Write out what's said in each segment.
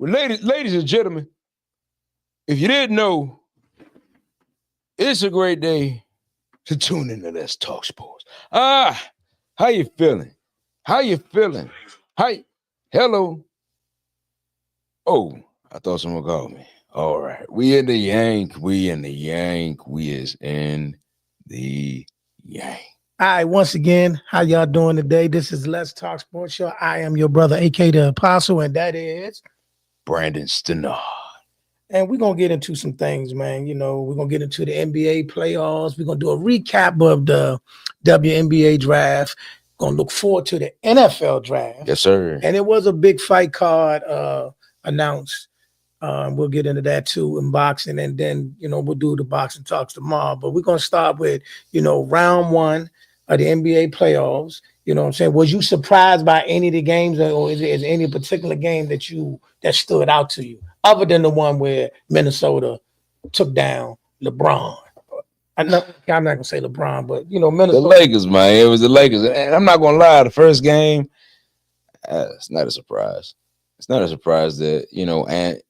Well, ladies and gentlemen, if you didn't know, it's a great day to tune into Let's Talk Sports. How you feeling? How you feeling? Hi, hello. Oh, I thought someone called me. All right, we in the yank. We in the yank. We is in the yank. All right, once again, how y'all doing today? This is Let's Talk Sports Show. I am your brother, AK the Apostle, and that is Brandon Stenard. And we're going to get into some things, man. You know, we're going to get into the NBA playoffs. We're going to do a recap of the WNBA draft. Going to look forward to the NFL draft. Yes, sir. And it was a big fight card announced. We'll get into that too in boxing. And then, you know, we'll do the boxing talks tomorrow. But we're going to start with, you know, round one of the NBA playoffs. You know what I'm saying? Was you surprised by any of the games, or is there any particular game that stood out to you, other than the one where Minnesota took down LeBron? I'm not gonna say LeBron, but you know, Minnesota. The Lakers, man. It was the Lakers, and I'm not gonna lie. The first game, it's not a surprise. It's not a surprise that, you know, and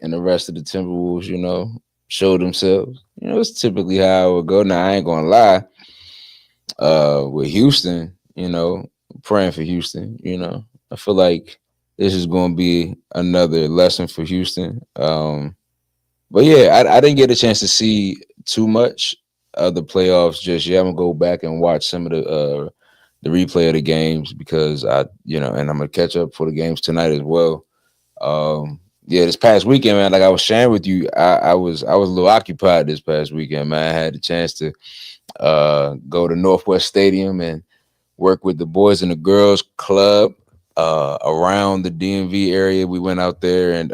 the rest of the Timberwolves, you know, showed themselves. You know, it's typically how it would go. Now I ain't gonna lie. With Houston, you know, praying for Houston, you know, I feel like this is going to be another lesson for Houston. But yeah, I didn't get a chance to see too much of the playoffs just yet. I'm gonna go back and watch some of the replay of the games because and I'm gonna catch up for the games tonight as well. Yeah, this past weekend, man, like I was sharing with you, I was a little occupied this past weekend, man. I had the chance to go to Northwest Stadium and work with the Boys and the Girls Club around the DMV area. We went out there and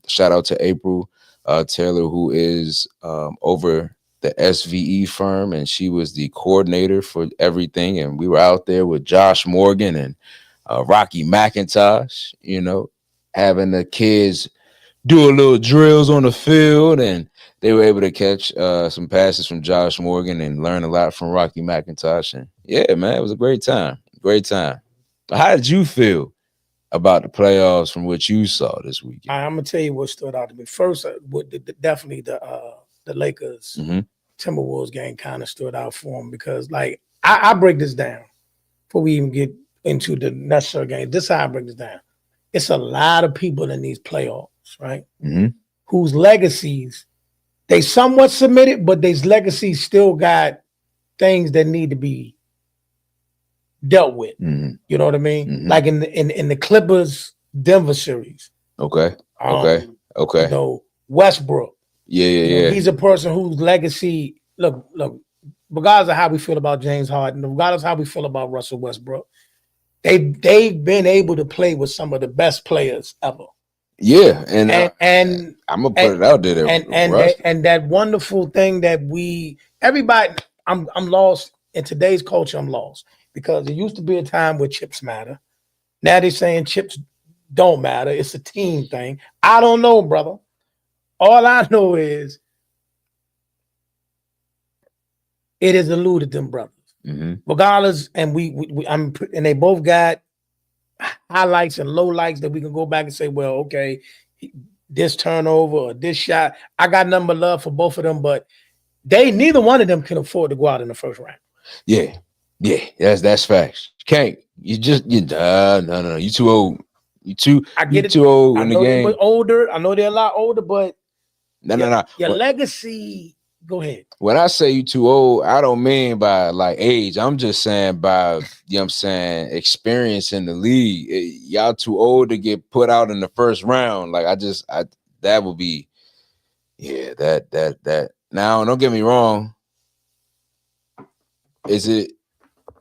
shout out to April Taylor, who is over the SVE firm, and she was the coordinator for everything. And we were out there with Josh Morgan and Rocky McIntosh, you know, having the kids do a little drills on the field, and they were able to catch some passes from Josh Morgan and learn a lot from Rocky McIntosh. And yeah, man, it was a great time. Great time. How did you feel about the playoffs from what you saw this weekend? I'm gonna tell you what stood out to me. First, definitely the Lakers Timberwolves game kind of stood out for them because, like, I break this down before we even get into the necessary game. This is how I break this down. It's a lot of people in these playoffs, right? Whose legacies they somewhat submitted, but these legacies still got things that need to be dealt with. You know what I mean? Like in the Clippers Denver series. Okay. You know, Westbrook. Yeah. He's a person whose legacy. Look. Regardless of how we feel about James Harden, regardless of how we feel about Russell Westbrook, they've been able to play with some of the best players ever. Yeah, and I'm gonna put it out there. And that wonderful thing that everybody, I'm lost in today's culture. I'm lost because there used to be a time where chips matter. Now they're saying chips don't matter. It's a team thing. I don't know, brother. All I know is it has eluded them brothers. Regardless, and and they both got highlights and lowlights that we can go back and say, well, okay, this turnover or this shot. I got nothing but love for both of them, but neither one of them can afford to go out in the first round. Yeah, that's facts. You can't. No. You too old. Too old in the game. But older. I know they're a lot older, but no. Your legacy. Go ahead. When I say you too old, I don't mean by like age. I'm just saying by, you know what I'm saying, experience in the league. Y'all too old to get put out in the first round. Like that would be, yeah, that. Now, don't get me wrong. Is it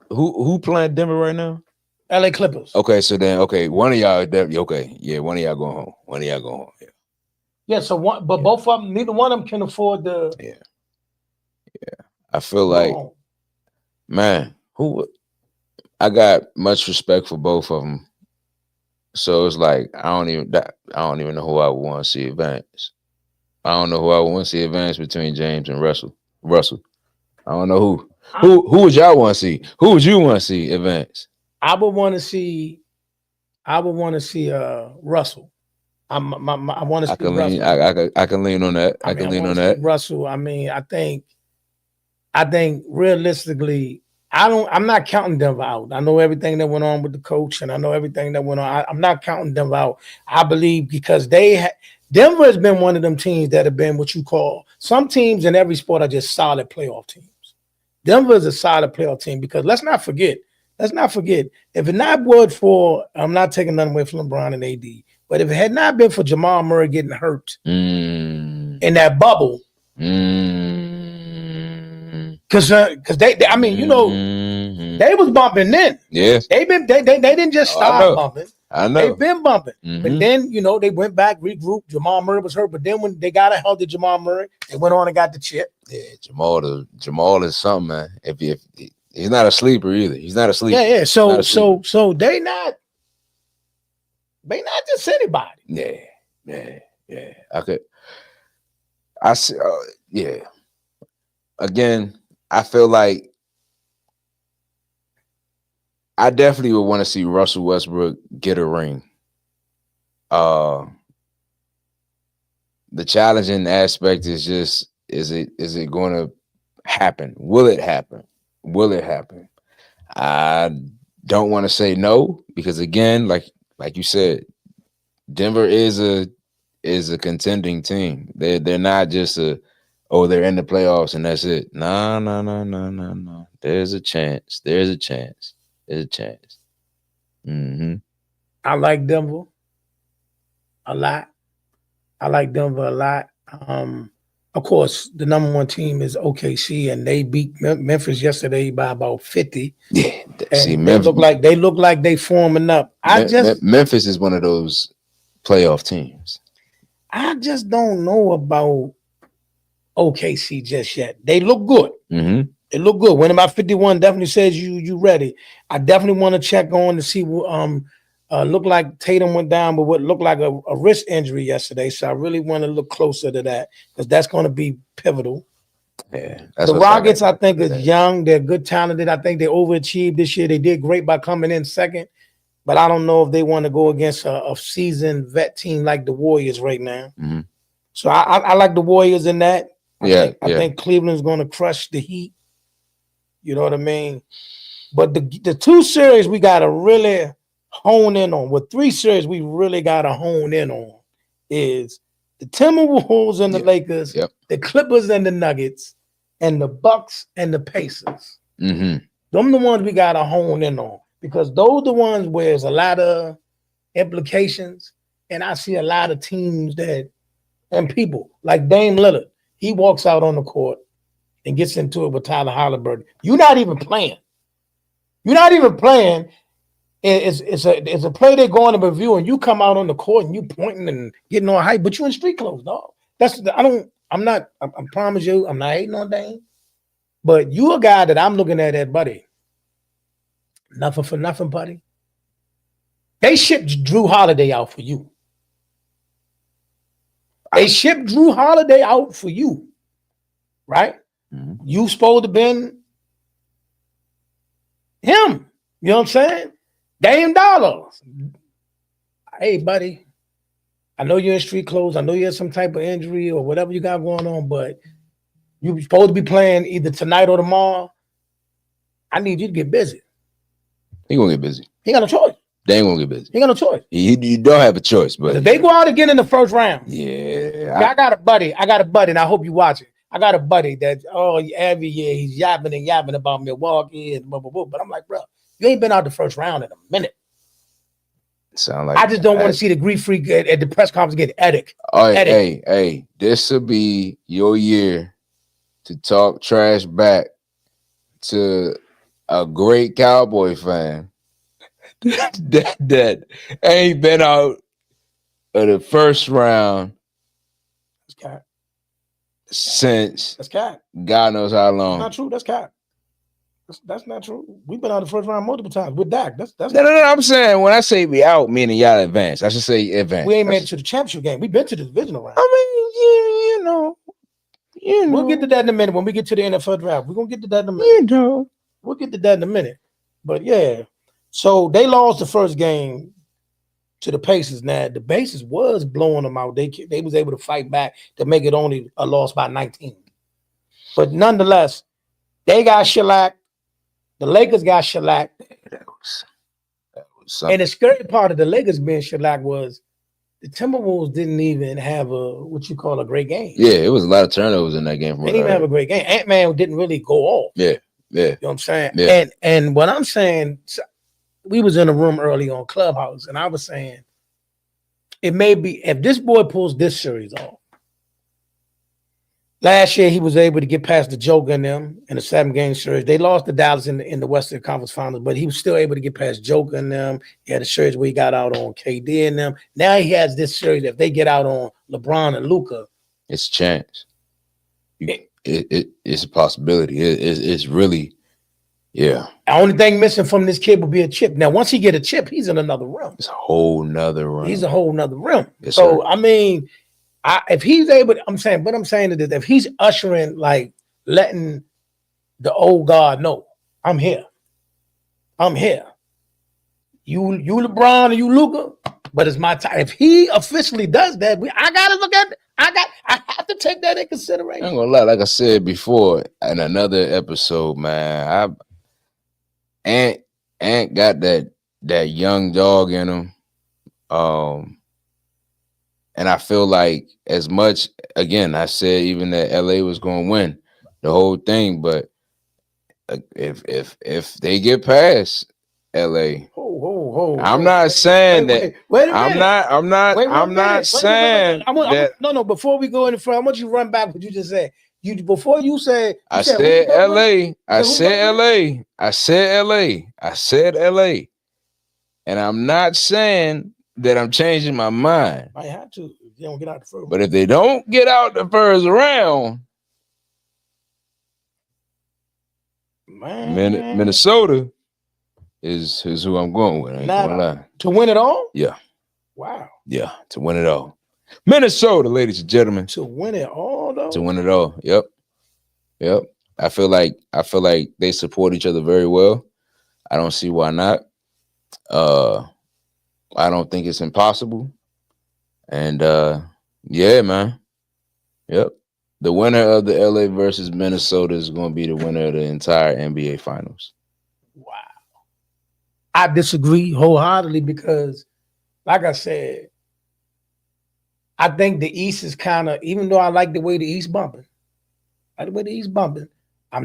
who playing Denver right now? LA Clippers. Okay, so then one of y'all okay. Yeah, one of y'all going home. Yeah. Yeah, so both of them, neither one of them can afford the. Yeah. I feel like, man, I got much respect for both of them. So it's like I don't even know who I would want to see advance. I don't know who I would want to see advance between James and Russell. I don't know who. Who would y'all want to see? Who would you want to see advance? I would want to see Russell. I want to I speak can lean. Russell. I can lean on that. I can I lean want on to that. speak Russell. I mean, I think realistically, I'm not counting Denver out. I know everything that went on with the coach, and I know everything that went on. I'm not counting Denver out. I believe because Denver has been one of them teams that have been what you call, some teams in every sport are just solid playoff teams. Denver is a solid playoff team because let's not forget, if it not would for, I'm not taking nothing away from LeBron and AD, but if it had not been for Jamal Murray getting hurt in that bubble, because I mean, you know, they was bumping then. Yes. They didn't just start bumping. I know. They've been bumping. But then, you know, they went back, regrouped. Jamal Murray was hurt. But then when they got a healthy Jamal Murray, they went on and got the chip. Yeah, Jamal is something, man. If he's not a sleeper either. He's not a sleeper. Yeah. So they not just anybody. Yeah. I see. Yeah. Again, I feel like I definitely would want to see Russell Westbrook get a ring. The challenging aspect is just, is it going to happen? Will it happen? I don't want to say no, because again, like you said, Denver is a contending team. They're not just they're in the playoffs and that's it. No. There's a chance. Mm-hmm. I like Denver a lot. Of course, the number one team is OKC, and they beat Memphis yesterday by about 50. Yeah, see, they look like they forming up. Memphis is one of those playoff teams. I just don't know about OKC just yet. They look good. Mm-hmm. They look good. Winning by 51 definitely says you ready. I definitely want to check on to see what looked like Tatum went down, but what looked like a wrist injury yesterday. So I really want to look closer to that because that's going to be pivotal. Yeah, the Rockets, I think, is young. They're good, talented. I think they overachieved this year. They did great by coming in second, but I don't know if they want to go against a seasoned vet team like the Warriors right now. Mm-hmm. So I like the Warriors in that. I think Cleveland's going to crush the Heat. You know what I mean? But the two series we got to really hone in on. With three series we really got to hone in on is the Timberwolves and the Lakers, the Clippers and the Nuggets, and the Bucks and the Pacers. Mm-hmm. Them the ones we got to hone in on because those the ones where there's a lot of implications, and I see a lot of teams and people like Dame Lillard. He walks out on the court and gets into it with Tyler Halliburton. You're not even playing. It's a play they go on to review, and you come out on the court and you pointing and getting all hype, but you in street clothes, dog. I promise you, I'm not hating on Dame, but you a guy that I'm looking at, buddy. Nothing for nothing, buddy. They shipped Drew Holiday out for you. They shipped Drew Holiday out for you, right? Mm-hmm. You supposed to been him. You know what I'm saying? Dame dollars. Hey, buddy. I know you're in street clothes. I know you have some type of injury or whatever you got going on, but you're supposed to be playing either tonight or tomorrow. I need you to get busy. He gonna get busy. He got no choice. They ain't gonna get busy. He got no choice. You don't have a choice, but if they go out again in the first round. Yeah. I got a buddy, and I hope you watch it. I got a buddy that every year he's yapping about Milwaukee and blah, blah, blah. But I'm like, bro, you ain't been out the first round in a minute. Sound like I just don't want to see the grief freak at the press conference get edic. Hey, this will be your year to talk trash back to a great Cowboy fan that ain't been out of the first round since God knows how long. That's not true. That's cap. That's not true. We've been out of the first round multiple times with Dak. That's no. I'm saying when I say we out, meaning y'all advance. I should say advance. We ain't made it to the championship game. We've been to the divisional round. I mean, you know. We'll get to that in a minute when we get to the NFL draft. We're gonna get to that in a minute. We'll get to that in a minute. But yeah, so they lost the first game to the Pacers. Now the Pacers was blowing them out. They was able to fight back to make it only a loss by 19. But nonetheless, they got shellacked. The Lakers got shellacked. That was And the scary part of the Lakers being shellacked was the Timberwolves didn't even have what you call a great game. Yeah, it was a lot of turnovers in that game. They didn't even have a great game. Ant-Man didn't really go off. Yeah. You know what I'm saying? Yeah. And what I'm saying, we was in a room early on Clubhouse, and I was saying, it may be, if this boy pulls this series off, last year he was able to get past the Joker and them in a 7-game series. They lost to Dallas in the Western Conference Finals, but he was still able to get past Joker and them. He had a series where he got out on KD and them. Now he has this series. If they get out on LeBron and Luka, it's a chance. It's a possibility. It's really, yeah. The only thing missing from this kid would be a chip. Now, once he get a chip, he's in another realm. It's a whole nother realm. He's a whole nother realm. Yes, so, sir. I mean, if he's able, I'm saying is if he's ushering, like letting the old guard know, I'm here. You LeBron and you Luka, but it's my time. If he officially does that, I gotta look at it. I have to take that in consideration. I'm gonna lie, like I said before in another episode, man. Ant got that young dog in him. And I feel like as much, again, I said even that LA was going to win the whole thing, but if they get past LA, I'm not saying that. Wait a minute. I'm not saying that. No. Before we go any further, I want you to run back what you just said. Before you said, I said LA. I said LA, and I'm not saying that I'm changing my mind. I have to. You don't get out the first. But if they don't get out the first round, man, Minnesota is who I'm going with. I ain't gonna lie. To win it all? Yeah. Wow. Yeah, to win it all. Minnesota, ladies and gentlemen. To win it all, though. To win it all. Yep. I feel like they support each other very well. I don't see why not. I don't think it's impossible. And yeah, man. Yep. The winner of the LA versus Minnesota is going to be the winner of the entire NBA Finals. Wow. I disagree wholeheartedly because, like I said, I think the East is kind of, even though I like the way the East bumping, I'm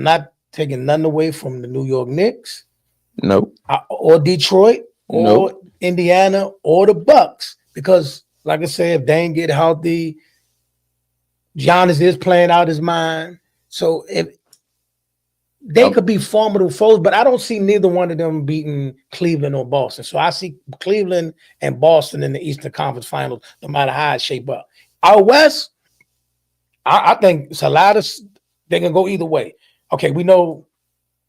not taking nothing away from the New York Knicks. Nope. Or Detroit, or Indiana, or the Bucks. Because, like I said, if they ain't get healthy, Giannis is playing out his mind. So if they could be formidable foes, but I don't see neither one of them beating Cleveland or Boston. So I see Cleveland and Boston in the Eastern Conference Finals, no matter how it shape up. Out West, I think it's a lot of, they can go either way. Okay, we know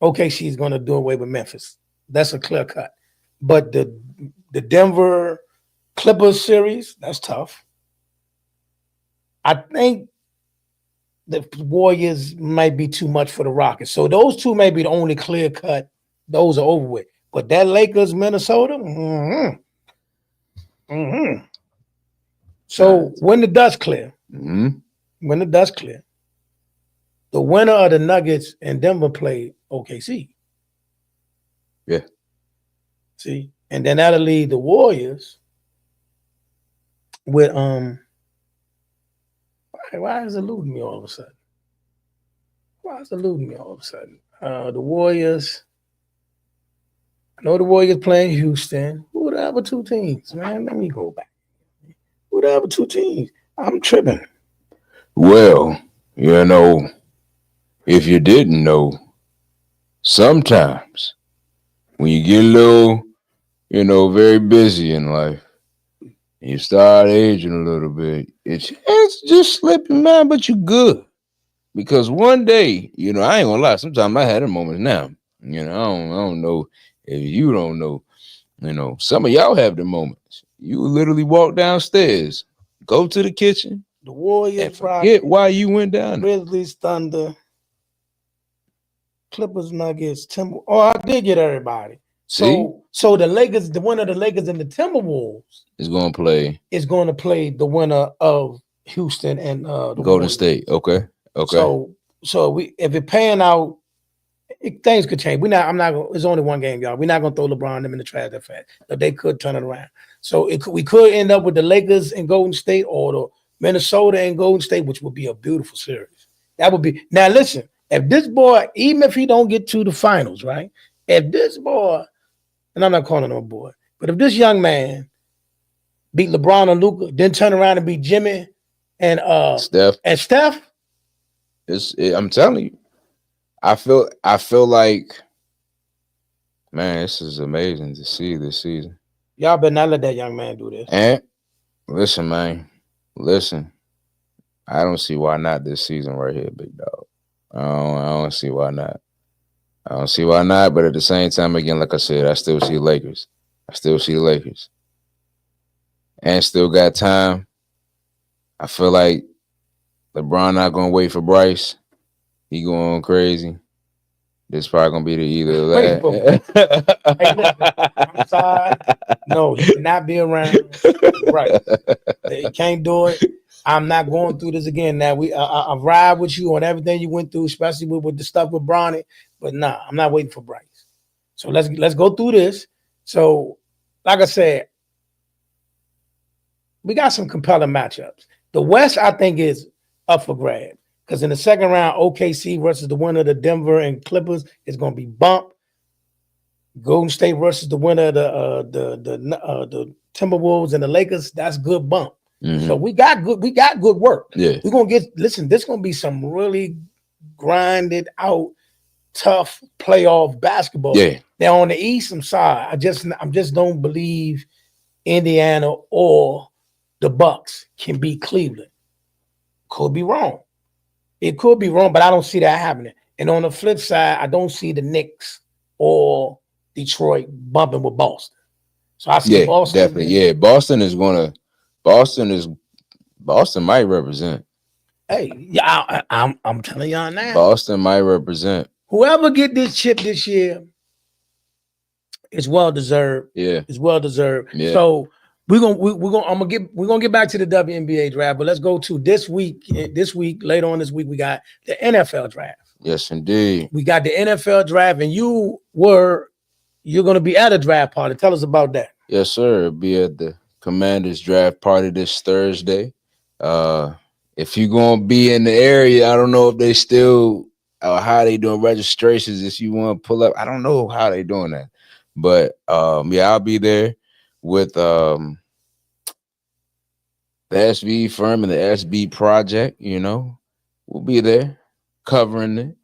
OKC is going to do away with Memphis. That's a clear cut. But the Denver Clippers series, that's tough. I think the Warriors might be too much for the Rockets. So those two may be the only clear cut. Those are over with. But that Lakers, Minnesota, So when the dust clear, the winner of the Nuggets and Denver play OKC. Yeah. See? And then that'll leave the Warriors with why is it eluding me all of a sudden? The Warriors. I know the Warriors playing Houston. Who are the other two teams, man? Let me go back. Who are the other two teams? I'm tripping. Well, if you didn't know, sometimes when you get a little, very busy in life, you start aging a little bit, it's just slipping mind, but you're good. Because one day, I ain't gonna lie, sometimes I had a moment now. I don't know if you don't know. Some of y'all have the moments. You literally walk downstairs, go to the kitchen, the Warriors, and forget why you went down there. Grizzlies, Thunder, Clippers, Nuggets, Timber. Oh, I did get everybody. See, So the Lakers, the winner of the Lakers and the Timberwolves is going to play the winner of Houston and the Golden Warriors. State. Okay. So we if it paying out, things could change. I'm not gonna, it's only one game, y'all. We're not gonna throw LeBron them in the trash that fast. But they could turn it around. So we could end up with the Lakers and Golden State or the Minnesota and Golden State, which would be a beautiful series. That would be now listen, if this boy, even if he don't get to the finals, right? If this boy, and I'm not calling him a boy, but if this young man beat LeBron and Luka, then turn around and beat Jimmy and Steph. I'm telling you. I feel like, man, this is amazing to see this season. Y'all better not let that young man do this. And listen, man, I don't see why not this season right here, big dog. I don't see why not. I don't see why not. But at the same time, again, like I said, I still see Lakers. And still got time. I feel like LeBron not gonna wait for Bryce. He going crazy. This probably gonna be the either of that. I'm sorry. No, he cannot be around. Right. He can't do it. I'm not going through this again. Now I ride with you on everything you went through, especially with the stuff with Bronny. But nah, I'm not waiting for Bryce. So let's go through this. So, like I said, we got some compelling matchups. The West, I think, is up for grabs. Because in the second round, OKC versus the winner of the Denver and Clippers is going to be bump. Golden State versus the winner of the Timberwolves and the Lakers, that's good bump. Mm-hmm. So we got good work. Yeah, we're gonna this is gonna be some really grinded out, tough playoff basketball. Yeah. Now on the East, I'm sorry, I just don't believe Indiana or the Bucks can beat Cleveland. Could be wrong. It could be wrong, but I don't see that happening. And on the flip side, I don't see the Knicks or Detroit bumping with Boston. So I see Boston. Definitely. Yeah, Boston might represent. Hey, yeah, I'm telling y'all now. Boston might represent. Whoever get this chip this year, it's well deserved. Yeah, it's well deserved. Yeah. So we're gonna get back to the WNBA draft, but let's go to this week. Later on this week, we got the NFL draft. Yes, indeed. We got the NFL draft, and you're gonna be at a draft party. Tell us about that. Yes, sir. Be at the Commanders draft party this Thursday. If you're gonna be in the area, I don't know if they still how they doing registrations. If you want to pull up, I don't know how they doing that, but I'll be there with the SB firm and the SB project. You know, we'll be there covering it,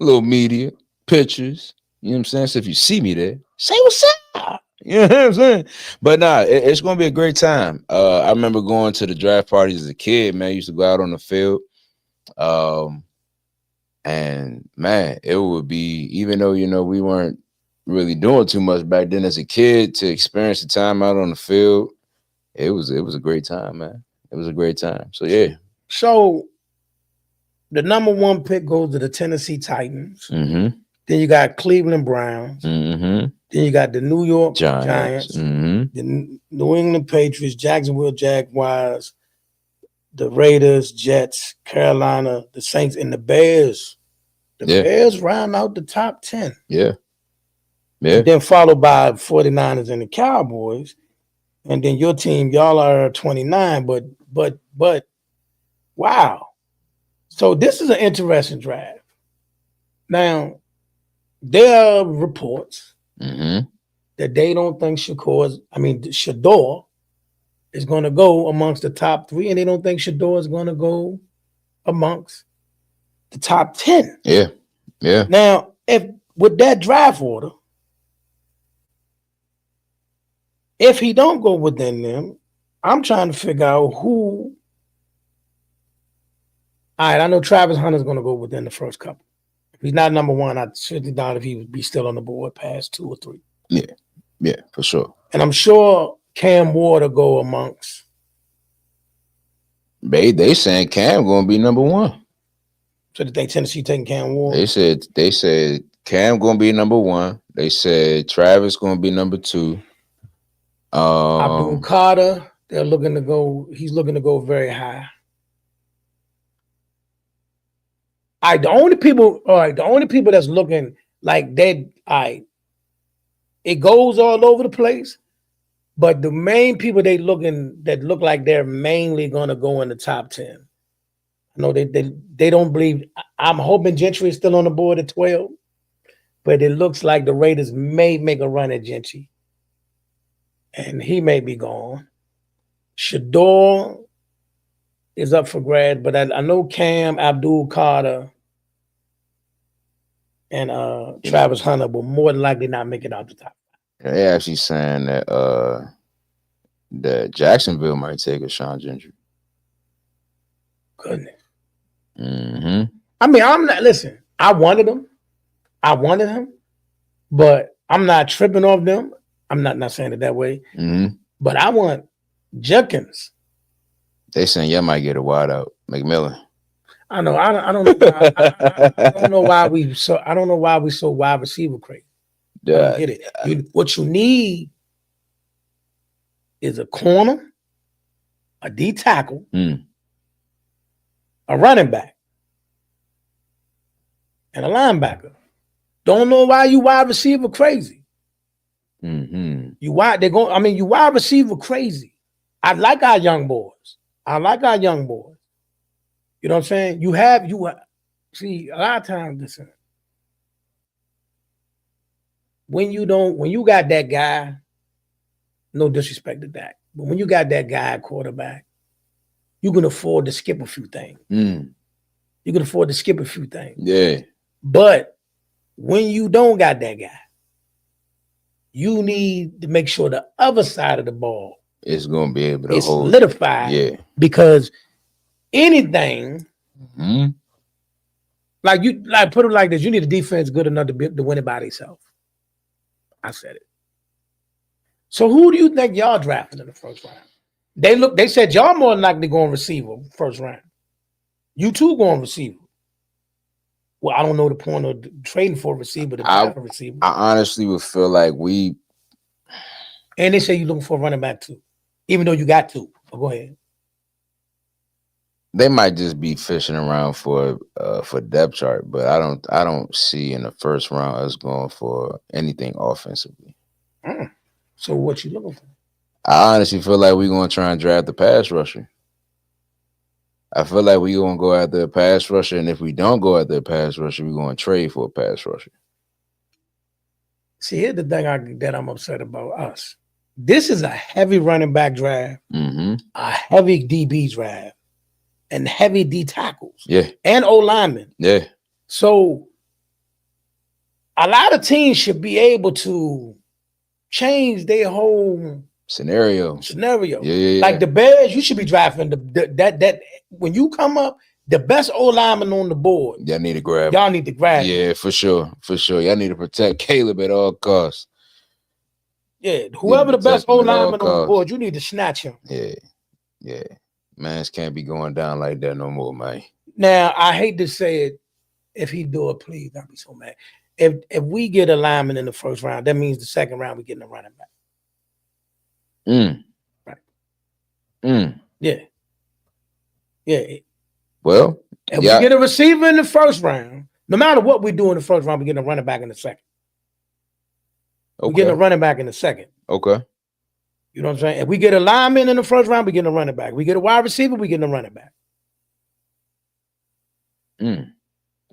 a little media, pictures. You know what I'm saying? So if you see me there, say what's up. You know what I'm saying? But nah, it's gonna be a great time. I remember going to the draft parties as a kid, man. I used to go out on the field. And man, it would be, even though, you know, we weren't really doing too much back then as a kid, to experience the time out on the field, it was a great time, man. It was a great time. So yeah. So the number one pick goes to the Tennessee Titans. Mm-hmm. Then you got Cleveland Browns. Mm-hmm. Then you got the New York Giants, mm-hmm. the New England Patriots, Jacksonville Jaguars, the Raiders, Jets, Carolina, the Saints, and the Bears. The Bears round out the top 10. Yeah. Yeah. And then followed by 49ers and the Cowboys. And then your team, y'all are 29, but wow. So this is an interesting draft. Now, there are reports that they don't think Shador is going to go amongst the top 3, and they don't think Shador is going to go amongst the top 10. Yeah. Yeah. Now, if with that draft order, if he don't go within them, I'm trying to figure out who. All right, I know Travis Hunter's going to go within the first couple. If he's not number one, I'd certainly doubt if he would be still on the board past 2 or 3. Yeah, for sure. And I'm sure Cam Ward will go amongst. They saying Cam going to be number 1. So did they Tennessee taking Cam Ward? They said Cam gonna be number 1. They said Travis gonna be number 2. Abdul Carter, they're looking to go. He's looking to go very high. All right, the only people that's looking like that. All right, it goes all over the place. But the main people that look like they're mainly gonna go in the top 10. No, they don't believe. I'm hoping Gentry is still on the board at 12, but it looks like the Raiders may make a run at Gentry, and he may be gone. Shador is up for grabs, but I know Cam, Abdul Carter, and Travis Hunter will more than likely not make it out the top. They actually saying that Jacksonville might take a Sean Gentry. Goodness. Mm-hmm. I mean, I'm not. Listen, I wanted him, but I'm not tripping off them. I'm not saying it that way. Mm-hmm. But I want Jenkins. They saying you might get a wide out, McMillan. I know. I don't know. Why, I don't know why we so. I don't know why we so wide receiver crazy. I don't get it. What you need is a corner, a D tackle, a running back, and a linebacker. Don't know why you wide receiver crazy. Mm-hmm. You wide receiver crazy. I like our young boys. You know what I'm saying? You see, a lot of times, listen, when you got that guy, no disrespect to that, but when you got that guy at quarterback, you can afford to skip a few things. You can afford to skip a few things. Yeah. But when you don't got that guy, you need to make sure the other side of the ball is going to be able to hold. Solidified. Yeah. Because anything, like put it like this, you need a defense good enough to win it by itself. I said it. So who do you think y'all drafted in the first round? They said y'all more than likely going receiver first round. You too going receiver. Well, I don't know the point of trading for a receiver to draft a receiver. I honestly would feel like we. And they say you're looking for a running back too, even though you got two. But go ahead. They might just be fishing around for depth chart, but I don't see in the first round us going for anything offensively. So what you looking for? I honestly feel like we're going to try and draft the pass rusher. I feel like we're going to go after a pass rusher, and if we don't go after a pass rusher, we're going to trade for a pass rusher. See, here's the thing that I'm upset about us. This is a heavy running back draft, a heavy DB draft, and heavy D tackles. Yeah. And O linemen. Yeah. So a lot of teams should be able to change their whole scenario. Yeah. Like the Bears, you should be drafting that when you come up, the best O lineman on the board. Y'all need to grab. Yeah, for sure. Y'all need to protect Caleb at all costs. Yeah, whoever the best O lineman on the board, you need to snatch him. Yeah. Mans can't be going down like that no more, man. Now, I hate to say it. If he do it, please, I'll be so mad. If we get a lineman in the first round, that means the second round we getting a running back. Right. Yeah. Well, if we get a receiver in the first round, no matter what we do in the first round, we're getting a running back in the second. We're getting a running back in the second. Okay. You know what I'm saying? If we get a lineman in the first round, we getting a running back. We get a wide receiver, we getting a running back.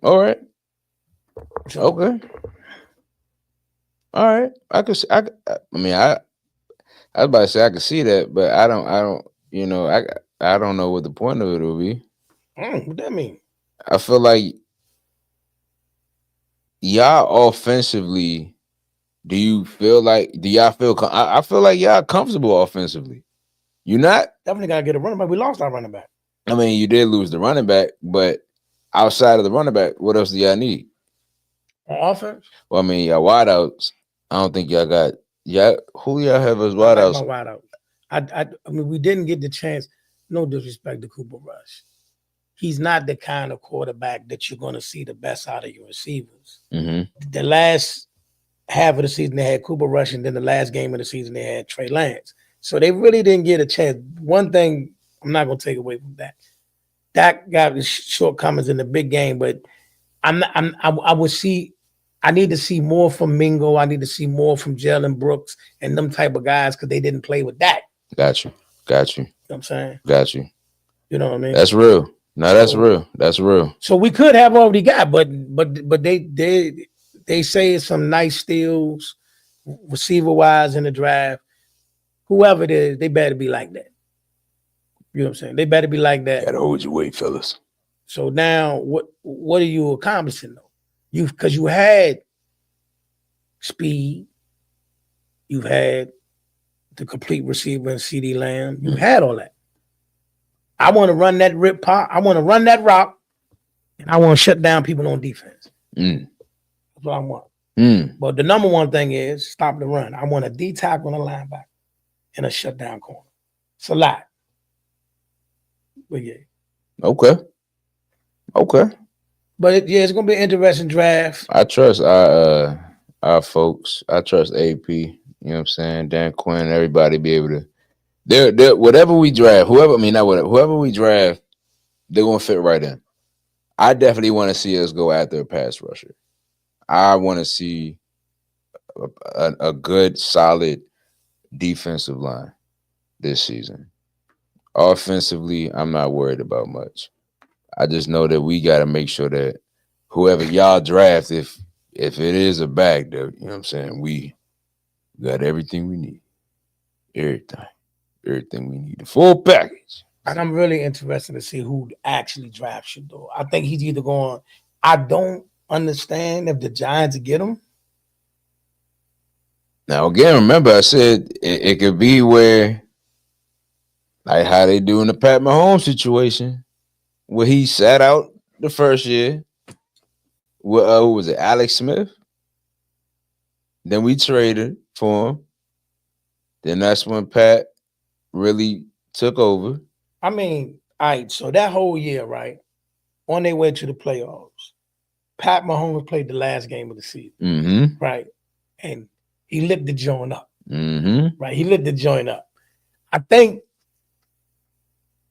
All right. Okay. All right. I was about to say I could see that, but I don't, I don't know what the point of it will be. What that mean? I feel like y'all offensively, I feel like y'all comfortable offensively? You not? Definitely gotta get a running back. We lost our running back. I mean, you did lose the running back, but outside of the running back, what else do y'all need? On offense? Well, I mean, y'all wideouts. I don't think y'all got who y'all have as wideouts? Wideouts. I mean, we didn't get the chance. No disrespect to Cooper Rush. he's not the kind of quarterback that you're going to see the best out of your receivers. Mm-hmm. The last half of the season, they had Cooper Rush, and then the last game of the season, they had Trey Lance. So they really didn't get a chance. One thing I'm not going to take away from that. Dak got his shortcomings in the big game, but I would see. I need to see more from Mingo. I need to see more from Jalen Brooks and them type of guys because they didn't play with Dak. Got you. You know what I'm saying? Got you. You know what I mean? That's real. No, that's real. That's real. So we could have already got, but they say it's some nice steals, receiver wise in the draft. Whoever it is, they better be like that. You know what I'm saying? They better be like that. Gotta hold your weight, fellas. So now, what are you accomplishing though? Because you had speed, you've had the complete receiver and CD Lamb, you had all that. I want to run that rip pop. I want to run that route, and I want to shut down people on defense. That's what I want. But the number one thing is stop the run. I want a D tackle on a linebacker and a shutdown corner. It's a lot. But yeah. Okay. But it's gonna be an interesting draft. I trust our folks. I trust AP. You know what I'm saying? Dan Quinn, everybody be able to. They're whatever we draft, whoever we draft, they're gonna fit right in. I definitely want to see us go after a pass rusher. I want to see a good, solid defensive line this season. Offensively, I'm not worried about much. I just know that we got to make sure that whoever y'all draft, if it is a bag, you know what I'm saying, we got everything we need. Everything we need. The full package. And I'm really interested to see who actually drafts Shador. I think he's either going. I don't understand if the Giants get him. Now, again, remember I said it could be where, like how they do in the Pat Mahomes situation, where he sat out the first year. Who was it? Alex Smith. Then we traded for him. Then that's when Pat really took over. I mean, all right, so that whole year, right, on their way to the playoffs, Pat Mahomes played the last game of the season, right? And he lit the joint up, right? He lit the joint up. I think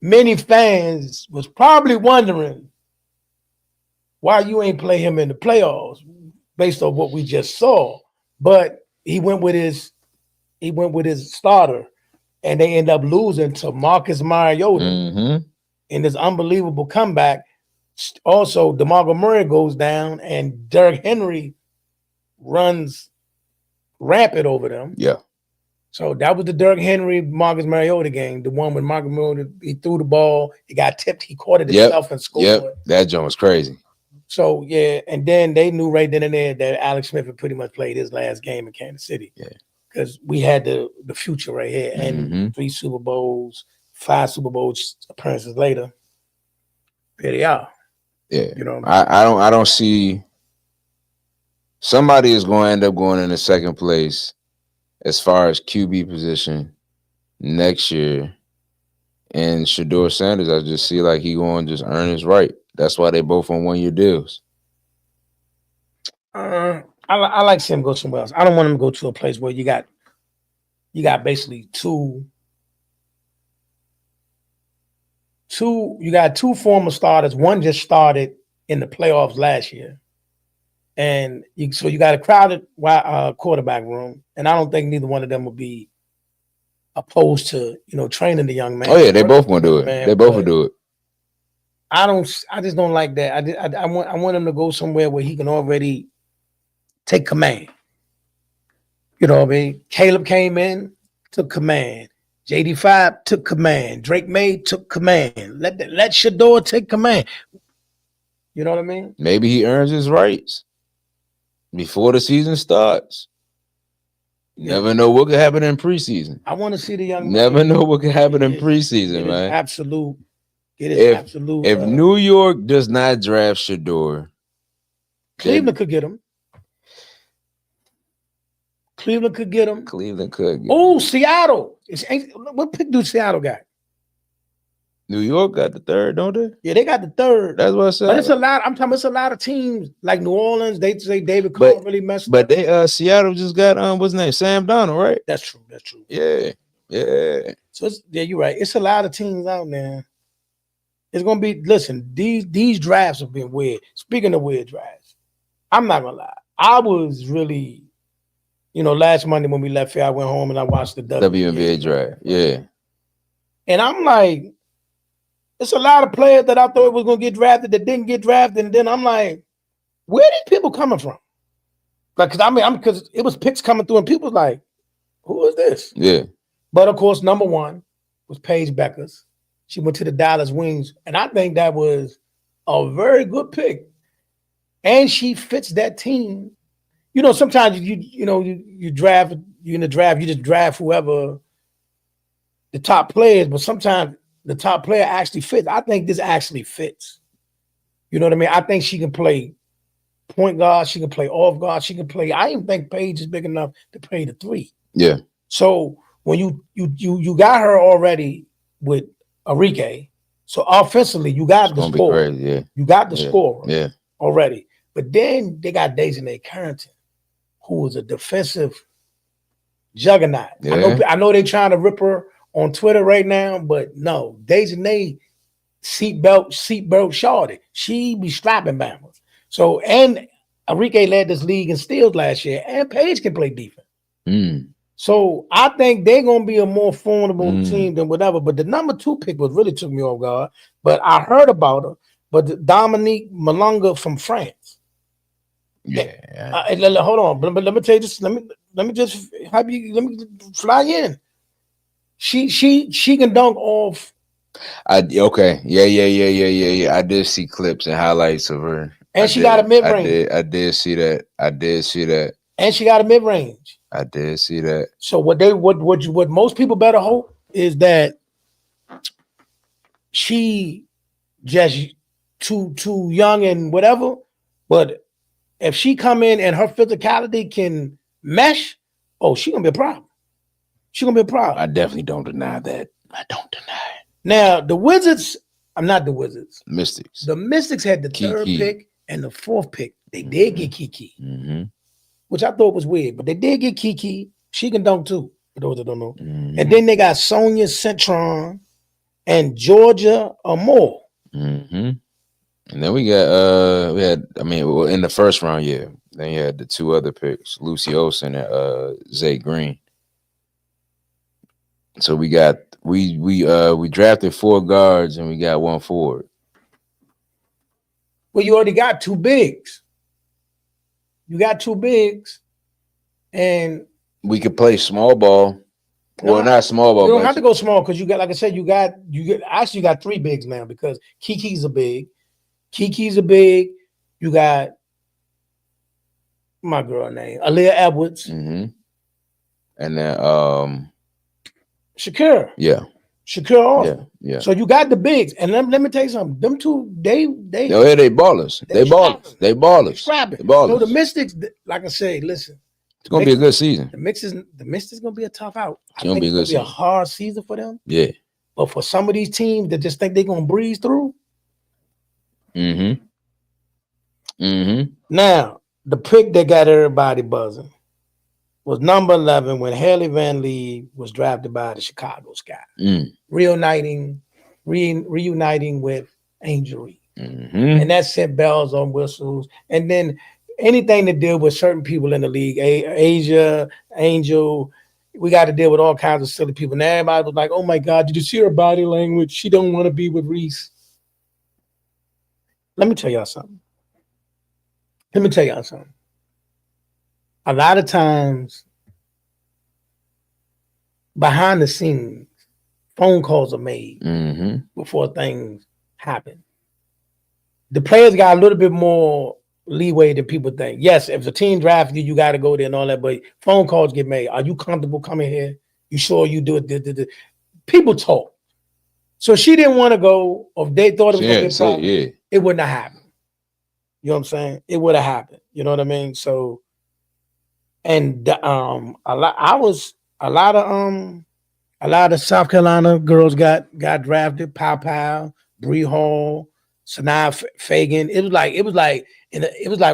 many fans was probably wondering why you ain't play him in the playoffs based on what we just saw. But he went with his starter, and they end up losing to Marcus Mariota in this unbelievable comeback. Also, DeMarco Murray goes down, and Derrick Henry runs rampant over them. Yeah. So that was the Derrick Henry Marcus Mariota game. The one when Marcus Mariota, he threw the ball, he got tipped, he caught it himself and scored. Yep. That joint was crazy. So yeah, and then they knew right then and there that Alex Smith had pretty much played his last game in Kansas City. Yeah. Because we had the future right here, and 3 Super Bowls, 5 Super Bowl appearances later, here they are. Yeah, you know, I don't see somebody is going to end up going in the second place as far as QB position next year, and Shador Sanders. I just see like he going to just earn his right. That's why they both on 1-year deals. I like to see him go somewhere else. I don't want him to go to a place where you got basically two former starters. One just started in the playoffs last year, and you got a crowded quarterback room, and I don't think neither one of them will be opposed to training the young man. Oh yeah, they both gonna do it. They both will do it. I just don't like that. I want him to go somewhere where he can already take command. You know what I mean? Caleb came in, took command. JD5 took command. Drake May took command. Let Shador take command. You know what I mean? Maybe he earns his rights before the season starts. Never know what could happen in preseason. I want to see the young Never know what could happen in preseason, man. Absolute. It is absolute. If New York does not draft Shador, Cleveland could get him. Cleveland could get him. Oh, Seattle. What pick do Seattle got? New York got the third, don't they? Yeah, they got the third. That's what I said. But it's a lot. I'm talking. It's a lot of teams like New Orleans. They say David But Carr really messed but up. they Seattle just got what's his name? Sam Donald, right? That's true. That's true. Yeah. Yeah. So yeah, you're right. It's a lot of teams out there. It's gonna be. Listen, these drafts have been weird. Speaking of weird drafts, I'm not gonna lie. I was really, last Monday when we left here, I went home and I watched the WNBA draft. Yeah. And I'm like, it's a lot of players that I thought was gonna get drafted that didn't get drafted, and then I'm like, where are these people coming from? Like, because it was picks coming through, and people was like, who is this? Yeah. But of course, number one was Paige Beckers. She went to the Dallas Wings, and I think that was a very good pick. And she fits that team. Sometimes you draft, you're in the draft, you just draft whoever the top players, but sometimes the top player actually fits. I think this actually fits. You know what I mean? I think she can play point guard, she can play off guard, she can play. I even think Paige is big enough to play the three. Yeah. So when you got her already with Enrique, so offensively you got the score. Yeah. You got the score. Yeah. Already. But then they got Dejanay Carrington, who is a defensive juggernaut. Yeah. I know they're trying to rip her on Twitter right now, but no, Dejanay seatbelt shorty. She be strapping bammers. So, and Enrique led this league in steals last year, and Paige can play defense. So I think they're gonna be a more formidable team than whatever. But the number 2 pick was really took me off guard. But I heard about her. But Dominique Malonga from France. Yeah. Hold on, but let me tell you this. Let me just have you. Let me fly in. She can dunk off. Okay. Yeah. I did see clips and highlights of her. And she got a mid range. I did see that. And she got a mid range. I did see that. So what most people better hope is that she just too young and whatever. But if she come in and her physicality can mesh, she gonna be a problem. She gonna be a problem. I definitely don't deny that. I don't deny it. Now the Wizards, I'm not the Wizards. Mystics. The Mystics had the Kiki. 3rd pick and the 4th pick. They did get Kiki, which I thought was weird, but they did get Kiki. She can dunk too, for those that don't know. And then they got Sonia Citron and Georgia Amore. And then we had in the first round, yeah. Then you had the 2 other picks, Lucy Olsen and Zay Green. So we drafted 4 guards and we got 1 forward. Well, you already got 2 bigs. You got 2 bigs, and we could play small ball. Well, not small ball. You don't have to go small because you got, like I said, you got 3 bigs now because Kiki's a big. You got my girl name, Aaliyah Edwards. And then Shakira. Yeah. Shakira also. Yeah. So you got the bigs. And let me tell you something. Them 2, they ballers. They ballers. So the Mystics, like I say, listen. It's gonna be a good season. The Mystics gonna be a tough out. It's gonna be a hard season for them. Yeah. But for some of these teams that just think they're gonna breeze through. Now, the pick that got everybody buzzing was number 11 when Haley Van Lee was drafted by the Chicago Sky. Reuniting with Angel Reed. And that sent bells on whistles. And then anything to deal with certain people in the league, Asia, Angel, we got to deal with all kinds of silly people. And everybody was like, oh my God, did you see her body language? She don't want to be with Reese. Let me tell y'all something. A lot of times, behind the scenes, phone calls are made before things happen. The players got a little bit more leeway than people think. Yes, if the team drafts you, you got to go there and all that, but phone calls get made. Are you comfortable coming here? You sure you do it? People talk. So she didn't want to go, or if they thought it was going to be a problem, it wouldn't have happened. You know what I'm saying? It would have happened. You know what I mean? So, and a lot of A lot of South Carolina girls got drafted. Pow Pow, Bree Hall, Sanaa Fagan. It was like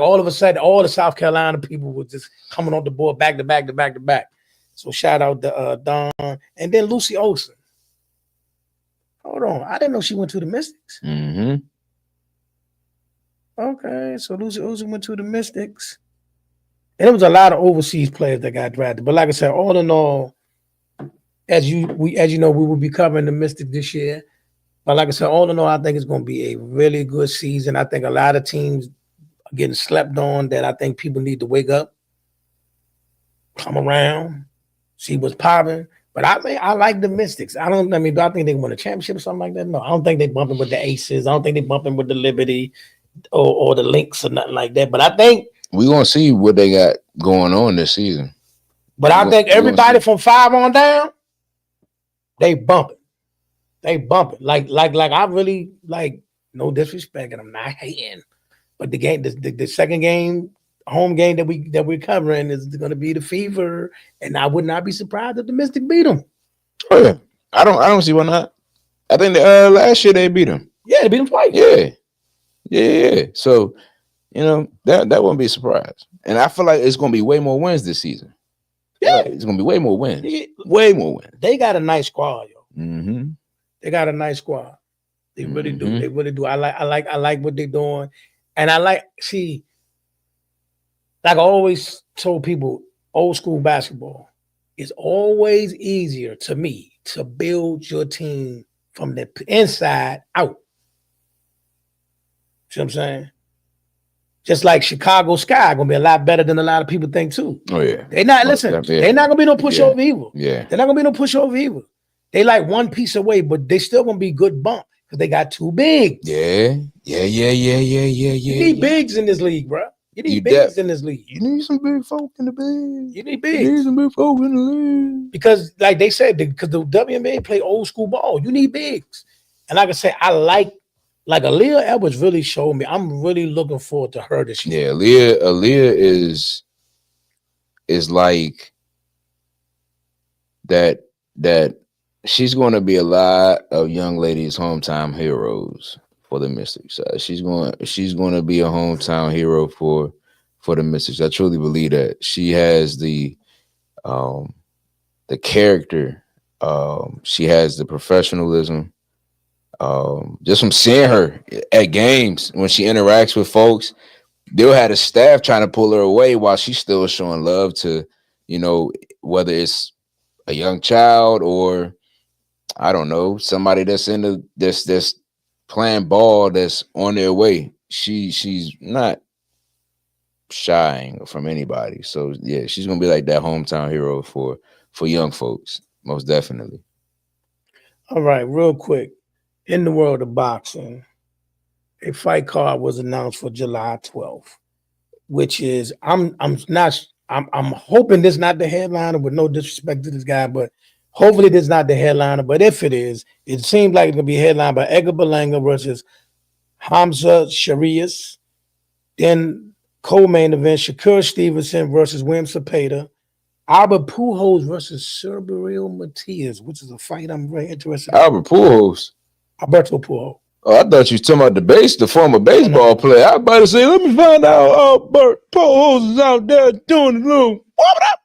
all of a sudden all the South Carolina people were just coming on the board back to back to back to back. So shout out to Dawn and then Lucy Olsen. Hold on, I didn't know she went to the Mystics. Mm-hmm. Okay, so Lucy Olsen went to the Mystics, and there was a lot of overseas players that got drafted. But like I said, all in all, as you know, we will be covering the Mystics this year. But like I said, all in all, I think it's going to be a really good season. I think a lot of teams are getting slept on that I think people need to wake up, come around, see what's popping. But I like the Mystics. Do I think they won a championship or something like that? No, I don't think they bumping with the Aces. I don't think they bumping with the Liberty or the Lynx or nothing like that. But I think we're going to see what they got going on this season. But I think everybody from 5 on down, they bumping. They bumping. Like I really no disrespect, and I'm not hating. But the second game, home game that we're covering is going to be the Fever, and I would not be surprised if the Mystic beat them. Oh yeah, I don't see why not. I think last year they beat them. Yeah, they beat them twice. Yeah. So that wouldn't be a surprise, and I feel like it's going to be way more wins this season. Yeah, it's going to be way more wins. Way more wins. They got a nice squad, yo. Mm-hmm. They got a nice squad. They really do. They really do. I like what they're doing, and like I always told people, old school basketball is always easier to me to build your team from the inside out. See what I'm saying? Just like Chicago Sky gonna be a lot better than a lot of people think too. Oh yeah. They're not they're not gonna be no pushover evil. Yeah. They're not gonna be no pushover evil. They like one piece away, but they still gonna be good bump because they got 2 bigs. Yeah. You need bigs in this league, bro. You need bigs in this league. You need some big folk in the league. You need bigs. You need some big folk in the league. Because like they said, because the WNBA play old school ball, you need bigs. And like I said, I like Aaliyah Edwards really showed me. I'm really looking forward to her this year. Yeah, Aaliyah is like that she's going to be a lot of young ladies' hometown heroes for the Mystics. She's going to be a hometown hero for the Mystics. I truly believe that. She has the character. She has the professionalism. Just from seeing her at games when she interacts with folks, they'll have the staff trying to pull her away while she's still showing love to, whether it's a young child or I don't know, somebody that's in this playing ball that's on their way. She's not shying from anybody. So yeah, she's gonna be like that hometown hero for young folks, most definitely. All right, real quick. In the world of boxing, a fight card was announced for July 12th, which is I'm hoping this is not the headliner, with no disrespect to this guy, but hopefully this is not the headliner. But if it is, it seems like it's gonna be headlined by Edgar Berlanga versus Hamza Sharias. Then co-main event, Shakur Stevenson versus William Cepeda. Albert Pujols versus Sergio Matias, which is a fight I'm very interested in. Albert Pujols. Alberto Pujols. Oh, I thought you were talking about the former baseball player. I was about to say, let me find out Albert Pujols is out there doing the little whoop up.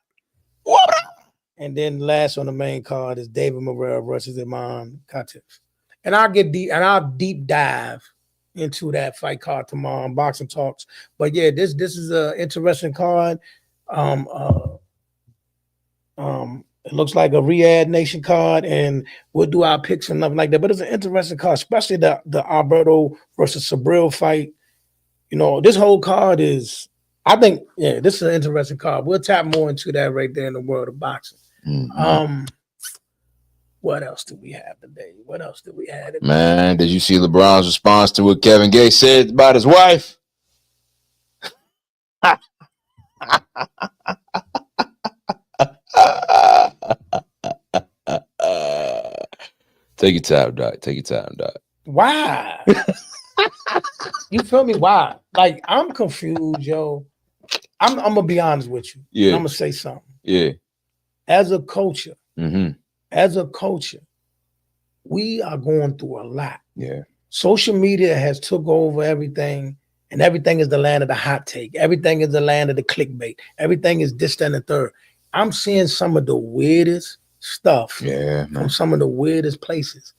And then last on the main card is David Morrell versus Iman Khatib. And I'll deep dive into that fight card tomorrow on Boxing Talks. But yeah, this is an interesting card. It looks like a Riyadh Nation card, and we'll do our picks and nothing like that. But it's an interesting card, especially the Alberto versus Sabril fight. This whole card is, I think, this is an interesting card. We'll tap more into that right there in the world of boxing. Mm-hmm. What else do we have today? Man, did you see LeBron's response to what Kevin Gates said about his wife? Take your time, Doc. Why? You feel me? Why? Like, I'm confused, yo. I'm gonna be honest with you. Yeah. I'm gonna say something. Yeah. As a culture, mm-hmm. as a culture, we are going through a lot. Yeah. Social media has took over everything, and everything is the land of the hot take. Everything is the land of the clickbait. Everything is this, that, and the third. I'm seeing some of the weirdest stuff from some of the weirdest places.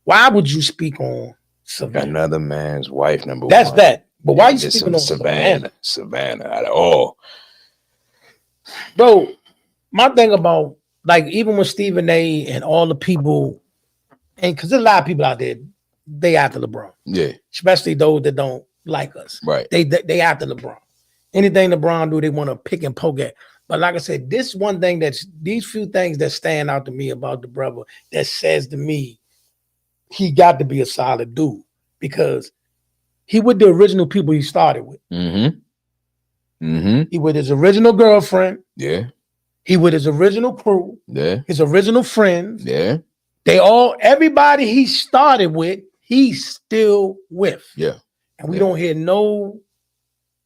Why would you speak on Savannah? Another man's wife, number one. That's that. But why are you speaking on Savannah? Savannah at all. Bro, my thing about, like, even with Stephen A and all the people, and because there's a lot of people out there, they after LeBron. Yeah. Especially those that don't like us. Right. They after LeBron. Anything LeBron do, they want to pick and poke at. But like I said, this one thing these few things that stand out to me about the brother that says to me, he got to be a solid dude because he with the original people he started with. He with his original girlfriend. Yeah. He with his original crew. Yeah. His original friends. Yeah. Everybody he started with, he's still with. Yeah. And we don't hear no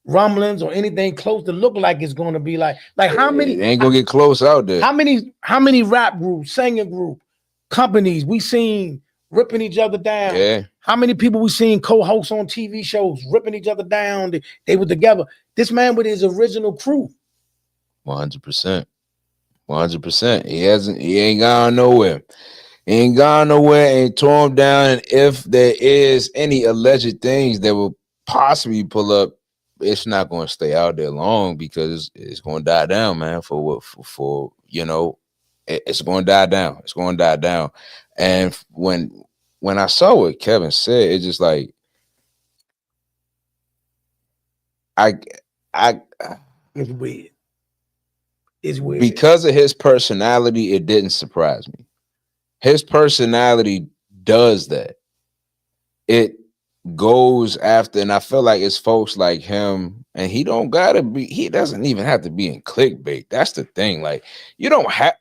rumblings or anything close to look like it's going to be like how many? It ain't gonna get close out there. How many rap groups, singing group, companies we seen ripping each other down? Yeah. How many people we seen co-hosts on TV shows ripping each other down? They were together. This man with his original crew. 100%. 100%. He ain't gone nowhere. He ain't gone nowhere, ain't torn down. And if there is any alleged things that will possibly pull up, it's not going to stay out there long because it's going to die down, man. For you know, it's going to die down. It's going to die down. And when I saw what Kevin said, it's just like It's weird. It's weird. Because of his personality, it didn't surprise me. His personality does that. It goes after, and I feel like it's folks like him, and he doesn't even have to be in clickbait. That's the thing. Like,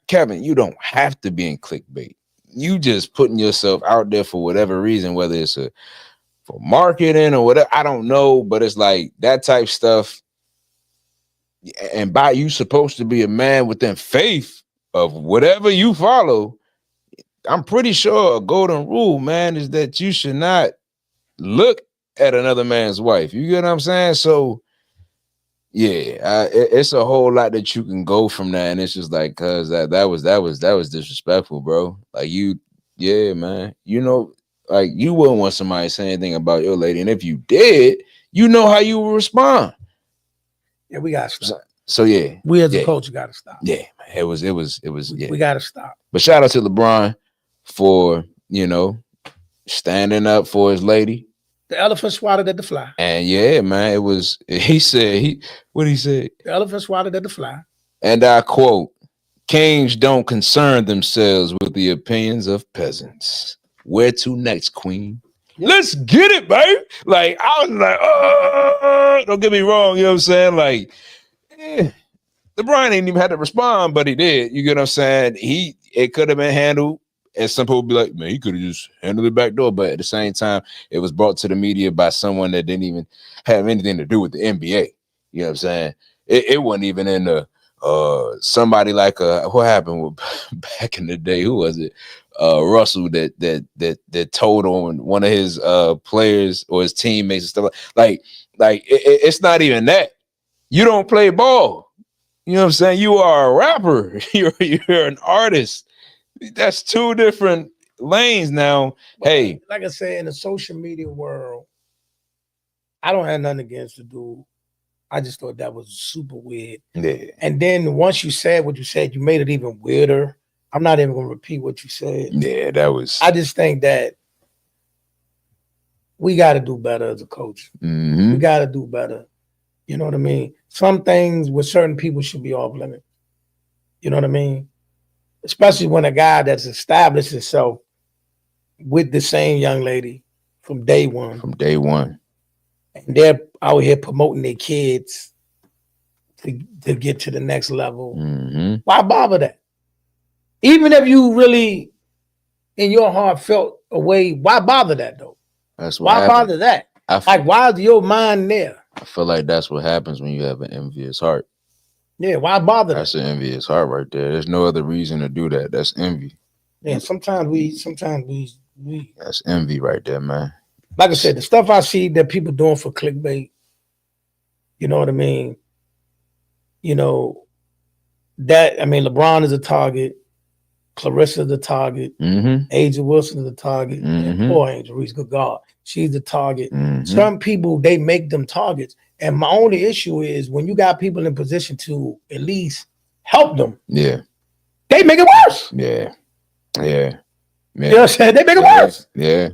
Kevin, you don't have to be in clickbait. You just putting yourself out there for whatever reason, whether it's for marketing or whatever, I don't know, but it's like that type stuff. And by you supposed to be a man within faith of whatever you follow, I'm pretty sure a golden rule, man, is that you should not look at another man's wife. You get what I'm saying? So, yeah, it's a whole lot that you can go from that, and it's just like, cause that was disrespectful, bro. Like yeah, man. You know, like you wouldn't want somebody to say anything about your lady, and if you did, you know how you would respond. Yeah, we gotta stop. So yeah, we as a culture gotta stop. Yeah, man, it was. Yeah, we gotta stop. But shout out to LeBron for standing up for his lady. The elephant swatted at the fly. And yeah, man, it was. He said what he said. The elephant swatted at the fly. And I quote: "Kings don't concern themselves with the opinions of peasants. Where to next, Queen? Let's get it, babe." Like I was like, don't get me wrong, you know what I'm saying? Like, LeBron ain't even had to respond, but he did. You get what I'm saying? It could have been handled, and some people be like, man, he could have just handled it back door. But at the same time, it was brought to the media by someone that didn't even have anything to do with the NBA. You know what I'm saying? It wasn't even in the somebody like what happened with back in the day? Who was it? Russell that told on one of his players or his teammates and stuff like it's not even that. You don't play ball. You know what I'm saying? You are a rapper. You're an artist. That's two different lanes now. But hey, like I said, in the social media world, I don't have nothing against the dude. I just thought that was super weird. Yeah. And then once you said what you said, you made it even weirder. I'm not even gonna repeat what you said. Yeah, that was. I just think that we got to do better as a coach. Mm-hmm. We got to do better. You know what I mean? Some things with certain people should be off limit. You know what I mean? Especially when a guy that's established himself with the same young lady from day one. From day one. And they're out here promoting their kids to get to the next level. Mm-hmm. Why bother that? Even if you really, in your heart, felt a way, why bother that though? That's why. Why bother that? Like, why is your mind there? I feel like that's what happens when you have an envious heart. Yeah, why bother them? That's an envious heart right there. There's no other reason to do that. That's envy. Yeah, sometimes we That's envy right there, man. like I said, the stuff I see that people doing for clickbait, you know what I mean? You know, that I mean LeBron is a target, Clarissa is the target, Angel Wilson is the target, and poor Angel Reese, good God, she's the target. Some people, they make them targets. And my only issue is when you got people in position to at least help them, they make it worse. Yeah. You know what I'm saying? They make it worse. Yeah.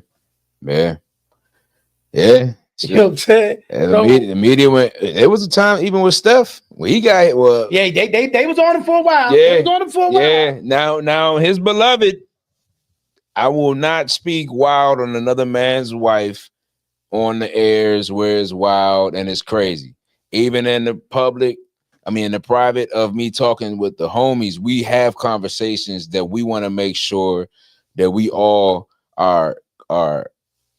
You know what I'm saying? The media went. It was a time even with Steph when he got hit. Yeah, they was on him for a while. Yeah, they was on him for a while. Yeah. Now his beloved. I will not speak wild on another man's wife on the airs where it's wild and it's crazy. Even in the public, I mean, in the private of me talking with the homies, we have conversations that we want to make sure that we all are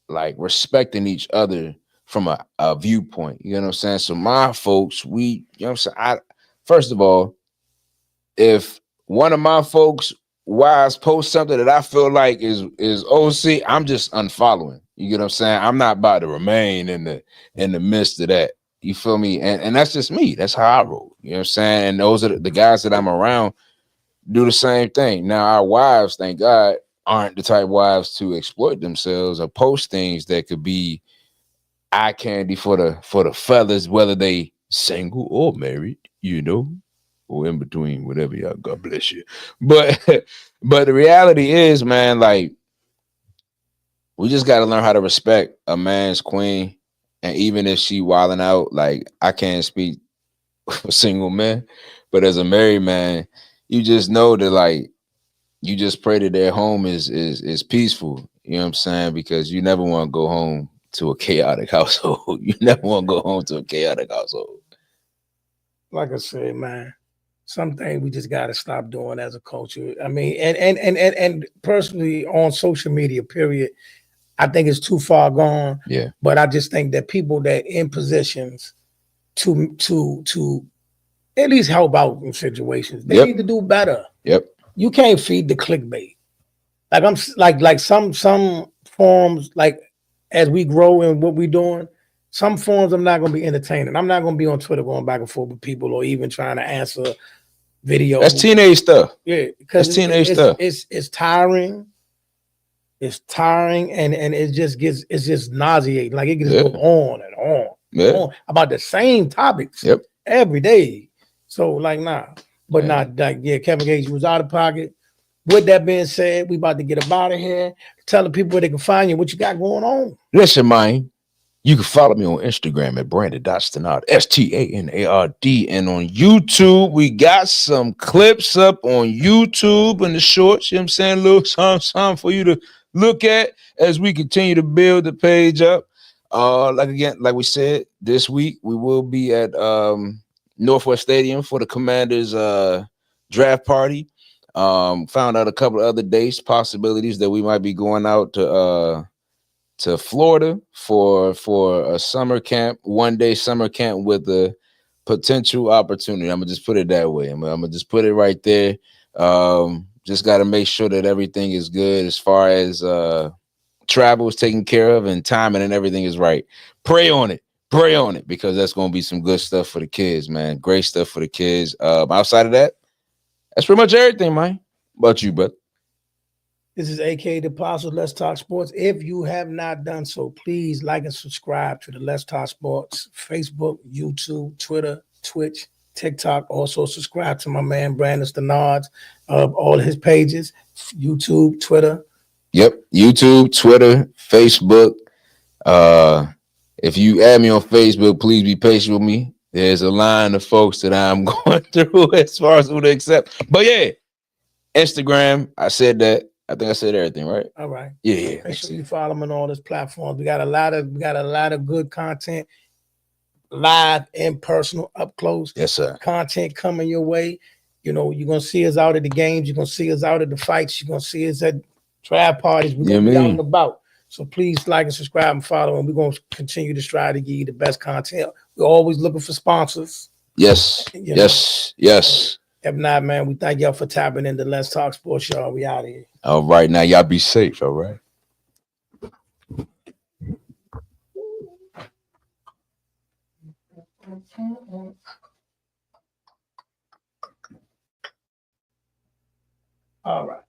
like respecting each other from a viewpoint. You know what I'm saying? So my folks, you know what I'm saying? First of all, if one of my folks wives post something that I feel like is OC, I'm just unfollowing. You get what I'm saying? I'm not about to remain in the midst of that. You feel me? And that's just me. That's how I roll. You know what I'm saying? And those are the guys that I'm around do the same thing. Now our wives, thank God, aren't the type of wives to exploit themselves or post things that could be eye candy for the fellas, whether they single or married, you know, or in between, whatever y'all. God bless you. But the reality is, man, like we just got to learn how to respect a man's queen, and even if she wilding out, like I can't speak for single men, but as a married man, you just know that like you just pray that their home is peaceful. You know what I'm saying? Because you never want to go home to a chaotic household. You never want to go home to a chaotic household. Like I said, man, something we just got to stop doing as a culture. I mean, and personally on social media, period, I think it's too far gone. Yeah. But I just think that people that in positions to at least help out in situations, they need to do better. Yep. You can't feed the clickbait. Like I'm like some forms, like as we grow in what we're doing, some forms I'm not gonna be entertaining. I'm not gonna be on Twitter going back and forth with people or even trying to answer videos. That's teenage stuff. Yeah, because it's tiring. It's tiring and it's just nauseating. Like it can just go on and on about the same topics every day. So like but not like Kevin Gates was out of pocket. With that being said, we about to get up out of here. Telling people where they can find you, what you got going on. Listen, man, you can follow me on Instagram at Brandon.Stanard, STANARD. And on YouTube, we got some clips up on YouTube and the shorts. You know what I'm saying? A little something for you to look at as we continue to build the page up. Like we said, this week we will be at Northwest Stadium for the Commanders draft party. Found out a couple of other dates, possibilities that we might be going out to Florida for a summer camp, 1 day summer camp with a potential opportunity. I'm gonna just put it that way. I'm gonna just put it right there. Just got to make sure that everything is good as far as travel is taken care of and timing and everything is right. Pray on it, because that's gonna be some good stuff for the kids, man. Great stuff for the kids. Outside of that, that's pretty much everything, man. What about you, bud? This is AK the Apostle, Let's Talk Sports. If you have not done so, please like and subscribe to the Let's Talk Sports Facebook, YouTube, Twitter, Twitch, TikTok. Also subscribe to my man Brandon Stanard of all his pages, YouTube, Twitter. Yep, YouTube, Twitter, Facebook. If you add me on Facebook, please be patient with me. There's a line of folks that I'm going through as far as who to accept. But yeah, Instagram, I said that. I think I said everything, right? All right. Yeah. Make sure you follow them on all these platforms. We got a lot of good content, live and personal, up close. Yes, sir. Content coming your way. You know, you're gonna see us out at the games. You're gonna see us out at the fights. You're gonna see us at draft parties. We're gonna be out and about. So please like and subscribe and follow. And we're gonna continue to strive to give you the best content. We're always looking for sponsors. Yes. You Yes. Yes. If not, man, we thank y'all for tapping into Let's Talk Sports, y'all. We out of here. All right. Now y'all be safe. All right. All right.